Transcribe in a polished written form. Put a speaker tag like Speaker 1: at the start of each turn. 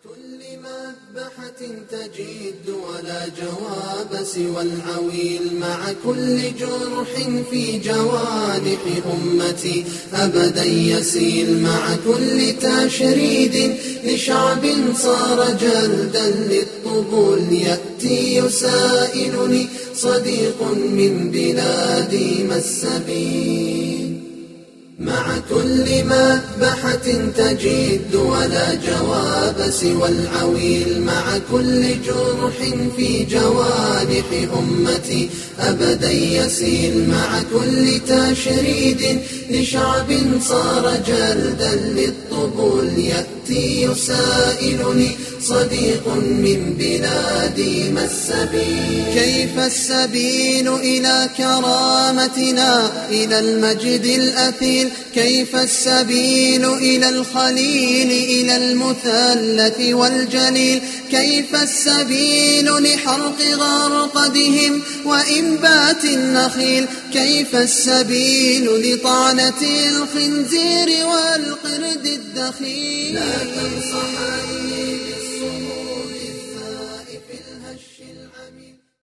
Speaker 1: كل مذبحة تجد ولا جواب سوى العويل، مع كل جرح في جوانح أمتي أبدا يسيل، مع كل تشريد لشعب صار جلدا للطبول، يأتي يسائلني صديق من بلادي ما السبيل. مع كل مذبحة تجد ولا جواب سوى العويل، مع كل جرح في جوانح أمتي أبدا يسيل، مع كل تشريد لشعب صار جلدا للطبول، يأتي يسائلني صديق من بلادي ما السبيل. كيف السبيل إلى كرامتنا إلى المجد الأثيل، كيف السبيل إلى الخليل إلى المثلث والجليل، كيف السبيل لحرق غرقدهم وإنبات النخيل، كيف السبيل لطعنة الخنزير والقرد الدخيل. لا تنصحني بالصمود الثائف الهش العميل.